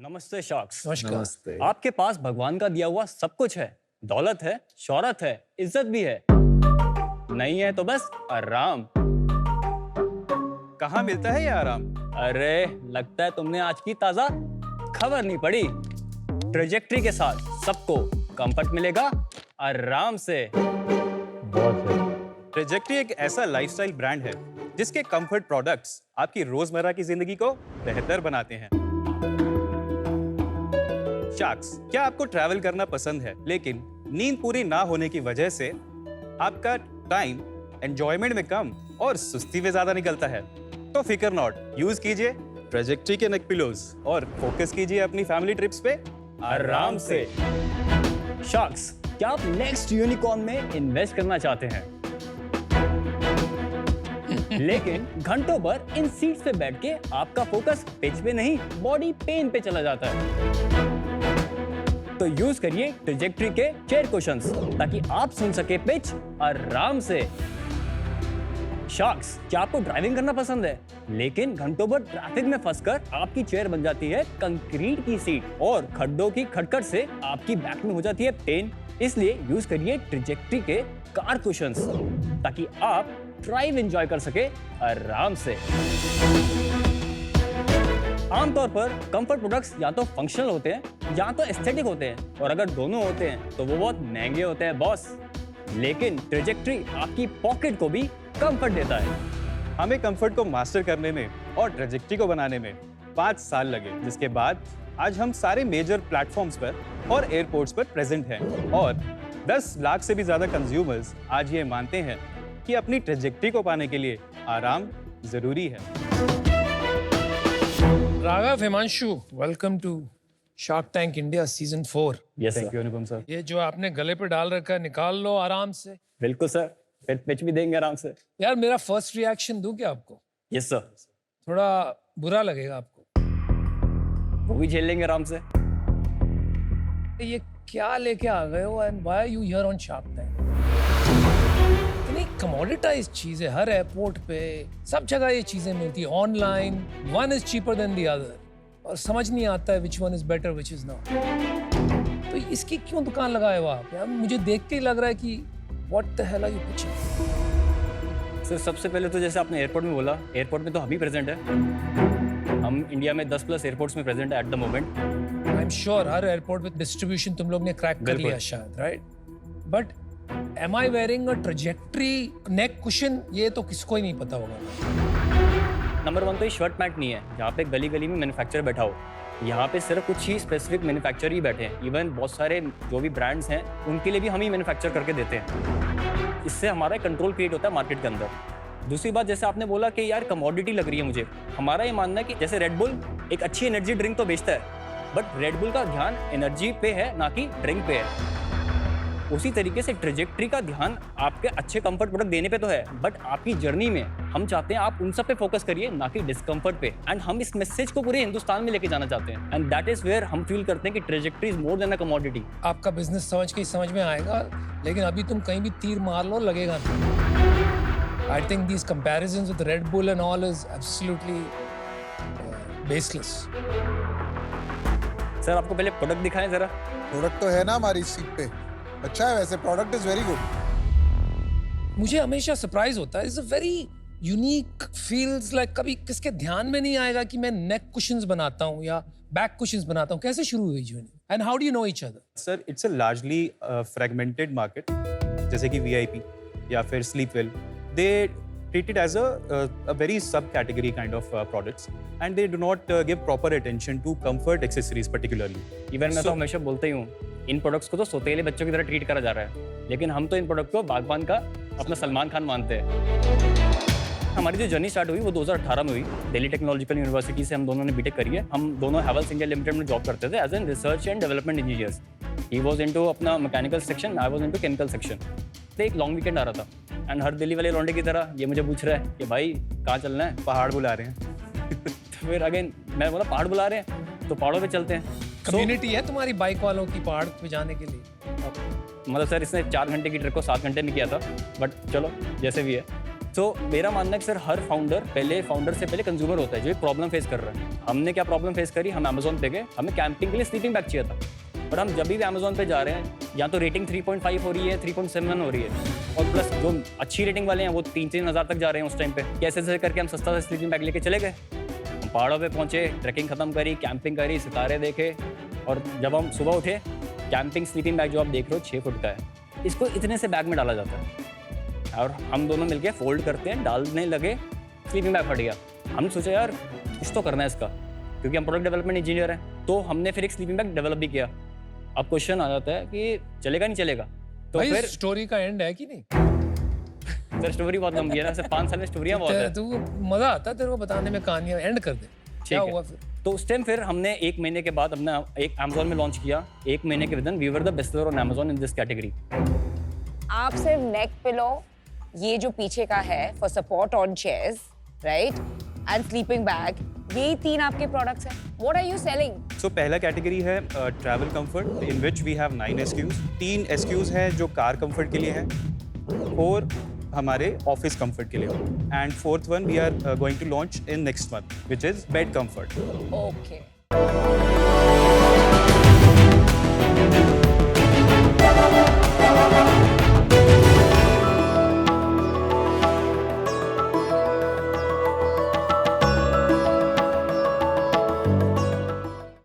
नमस्ते शार्क्स। नमस्ते। आपके पास भगवान का दिया हुआ सब कुछ है, दौलत है, शोहरत है, इज्जत भी है, नहीं है तो बस आराम। कहाँ मिलता है ये आराम? अरे लगता है तुमने आज की ताजा खबर नहीं पढ़ी। ट्रेजेक्ट्री के साथ सबको कंफर्ट मिलेगा आराम से। बहुत सही। ट्रेजेक्ट्री एक ऐसा लाइफस्टाइल ब्रांड है जिसके कंफर्ट प्रोडक्ट्स आपकी रोजमर्रा की जिंदगी को बेहतर बनाते हैं। शार्क्स, क्या आपको ट्रैवल करना पसंद है लेकिन नींद पूरी ना होने की वजह से आपका टाइम एंजॉयमेंट में कम और सुस्ती में ज्यादा निकलता है? तो फिकर नॉट, यूज कीजिए ट्रेजेक्ट्री के नेक पिलोज और फोकस कीजिए अपनी फैमिली ट्रिप्स पे आराम से। शार्क्स, क्या आप नेक्स्ट यूनिकॉर्न में इन्वेस्ट करना चाहते हैं लेकिन घंटों भर इन सीट्स पे बैठ के आपका फोकस पिच पे नहीं बॉडी पेन पे चला जाता है? तो यूज करिए ट्रेजेक्ट्री के चेयर कुशन्स ताकि आप सुन सके पिच आराम से। शार्क्स, क्या आपको ड्राइविंग करना पसंद है लेकिन घंटों भर ट्रैफिक में फंसकर आपकी चेयर बन जाती है कंक्रीट की सीट और खड्डों की खटखट से आपकी बैक में हो जाती है पेन? इसलिए यूज करिए ट्रेजेक्ट्री के कार कुशन्स ताकि आप ड्राइव एंजॉय कर सके आराम से। आमतौर पर कंफर्ट प्रोडक्ट्स या तो फंक्शनल होते हैं या तो एस्थेटिक होते हैं, और अगर दोनों होते हैं तो वो बहुत महंगे होते हैं बॉस। लेकिन ट्रेजेक्ट्री आपकी पॉकेट को भी कंफर्ट देता है। हमें कंफर्ट को मास्टर करने में और ट्रेजेक्ट्री को बनाने में 5 साल लगे, जिसके बाद आज हम सारे मेजर प्लेटफॉर्म्स पर और एयरपोर्ट्स पर प्रेजेंट हैं और 10 लाख से भी ज्यादा कंज्यूमर्स आज ये मानते हैं कि अपनी ट्रेजेक्ट्री को पाने के लिए आराम जरूरी है। Raghav, Himanshu, welcome to shark tank India season 4। Yes thank you Anupam sir. ये जो आपने गले पे डाल रखा है निकाल लो आराम से। बिल्कुल सर, फिर पिच भी देंगे आराम से। यार मेरा फर्स्ट रिएक्शन दूं क्या आपको? यस सर, थोड़ा बुरा लगेगा आपको। वो भी झेल लेंगे आराम से। ये क्या लेके आ गए हो and why are you here on shark tank? इतनी कमोडिटाइज्ड चीज है, हर एयरपोर्ट पे सब जगह ये चीजें मिलती है online. One is cheaper than the other और समझ नहीं आता है which one is better which is not. तो इसकी क्यों दुकान लगाए हो आप? यार मुझे देख के ही लग रहा है कि what the hell are you pitching? Sir सबसे पहले तो जैसे आपने एयरपोर्ट में बोला, एयरपोर्ट में तो हम ही प्रेजेंट है। हम इंडिया में 10+ एयरपोर्ट्स में प्रेजेंट है at the moment. I am sure हर एयरपोर्ट विद डिस्ट्रीब्यूशन तुम लोग ने क्रैक कर बिल्कुल। लिया शायद, right? But am I wearing a trajectory neck cushion? ये तो किसको ही नहीं पता होगा। नंबर 1 तो ये शर्ट पैंट नहीं है जहाँ पे गली गली में मैन्युफैक्चरर बैठा हो। यहाँ पे सिर्फ कुछ ही स्पेसिफिक मैन्युफैक्चरर ही बैठे हैं। इवन बहुत सारे जो भी ब्रांड्स हैं उनके लिए भी हम ही मैन्युफैक्चर करके देते हैं। इससे हमारा कंट्रोल क्रिएट होता है मार्केट के अंदर। दूसरी बात, जैसे आपने बोला कि यार कमोडिटी लग रही है मुझे, हमारा ये मानना है कि जैसे रेड बुल एक अच्छी एनर्जी ड्रिंक तो बेचता है, बट रेड बुल का ध्यान एनर्जी पे है ना कि ड्रिंक पे है। उसी तरीके से ट्रेजेक्ट्री का ध्यान आपके अच्छे कंफर्ट प्रोडक्ट देने पे तो है, बट आपकी जर्नी में हम चाहते हैं आप उन सब पे फोकस करिए ना कि डिस्कम्फर्ट पे। एंड हम इस मैसेज को पूरे हिंदुस्तान में लेके जाना चाहते हैं एंड दैट इज वेयर हम फील करते हैं कि trajectory is more than a commodity. आपका बिजनेस समझ के ही समझ में आएगा, लेकिन अभी तुम कहीं भी तीर मार लो लगेगा नहीं। I think these comparisons with Red Bull and all is absolutely baseless. Sir आपको पहले प्रोडक्ट दिखाएं जरा। प्रोडक्ट तो है ना हमारी सीट पे, अच्छा है वैसे, प्रोडक्ट इज वेरी गुड। मुझे हमेशा सरप्राइज होता है, it's a very unique, feels like कभी किसके ध्यान में नहीं आएगा कि मैं नेक कुशन्स बनाता हूँ या बैक कुशन्स बनाता हूँ। कैसे शुरू हुई journey and how do you know each other? Sir it's a largely fragmented market, जैसे कि VIP या फिर Sleepwell, they treat it as a very subcategory kind of products and they do not give proper attention to comfort accessories particularly. Even मैं तो हमेशा बोलता ही हूँ, इन products को तो सोतेले बच्चों की तरह ट्रीट करा जा रहा है, लेकिन हम तो इन प्रोडक्ट को बागबान का अपना सलमान खान मानते हैं। हमारी जो जर्नी स्टार्ट हुई वो 2018 में हुई। दिल्ली टेक्नोलॉजिकल यूनिवर्सिटी से हम दोनों ने बीटेक करी है। हम दोनों हैवेल्स इंडिया लिमिटेड में जॉब करते थे as an research and development engineers. He was into अपना mechanical section, I was into chemical section. तो एक लॉन्ग वीकेंड आ रहा था एंड हर दिल्ली वाले लौंडे की तरह ये मुझे पूछ रहा है कि भाई कहाँ चलना है? पहाड़ बुला रहे हैं। तो फिर अगेन मैं बोला पहाड़ बुला रहे हैं तो पहाड़ों पे चलते हैं। कम्युनिटी है तुम्हारी बाइक वालों की पहाड़ पे जाने के लिए? मतलब सर इसने 4 घंटे की ट्रिप को 7 घंटे में किया था, बट चलो जैसे भी है। तो मेरा मानना है कि सर हर फाउंडर से पहले कंज्यूमर होता है जो एक प्रॉब्लम फेस कर रहा है। हमने क्या प्रॉब्लम फेस करी, हम अमेजोन पे गए, हमें कैंपिंग के लिए स्लीपिंग बैग चाहिए था, पर हम जब भी अमेजोन पे जा रहे हैं या तो रेटिंग 3.5 हो रही है, 3.7 हो रही है, और प्लस जो अच्छी रेटिंग वाले हैं वो 3-3 हज़ार तक जा रहे हैं उस टाइम पे। कैसे करके हम सस्ता सा स्लीपिंग बैग लेके चले गए, हम पहाड़ों पे पहुंचे, ट्रैकिंग खत्म करी, कैंपिंग करी, सितारे देखे, और जब हम सुबह उठे, कैंपिंग स्लीपिंग बैग जो आप देख रहे हो 6 फुट का है, इसको इतने से बैग में डाला जाता है और हम दोनों मिलके फोल्ड करते हैं, डालने लगे, स्लीपिंग बैग फट गया। हम सोचे यार कुछ तो करना है इसका, क्योंकि हम प्रोडक्ट डेवलपमेंट इंजीनियर हैं, तो हमने फिर एक स्लीपिंग बैग डेवलप भी किया। अब क्वेश्चन आ जाता है कि चलेगा नहीं चलेगा, तो भाई फिर स्टोरी का एंड है कि नहीं? सर स्टोरी बहुत लंबी है ना सर, 5 साल में स्टोरियाँ बहुत है। तू मजा आता है तेरे को बताने में, कहानियां एंड कर दे। क्या है। हुआ फिर? तो उस टाइम फिर हमने 1 महीने के बाद अपना एक अमेजोन में लॉन्च किया। 1 महीने के within we were the best seller on Amazon in this category. आप सिर्फ नेक पिलो, ये जो पीछे का है for support on chairs, right, and sleeping bag, यही 3 आपके प्रोडक्ट्स हैं। What are you selling? So पहला कैटेगरी है travel comfort, in which we have 9 SKUs। 3 SKUs है जो कार कंफर्ट के लिए है, 4 हमारे ऑफिस कंफर्ट के लिए, and 4th one we are going to launch in next month, which is bed comfort. Okay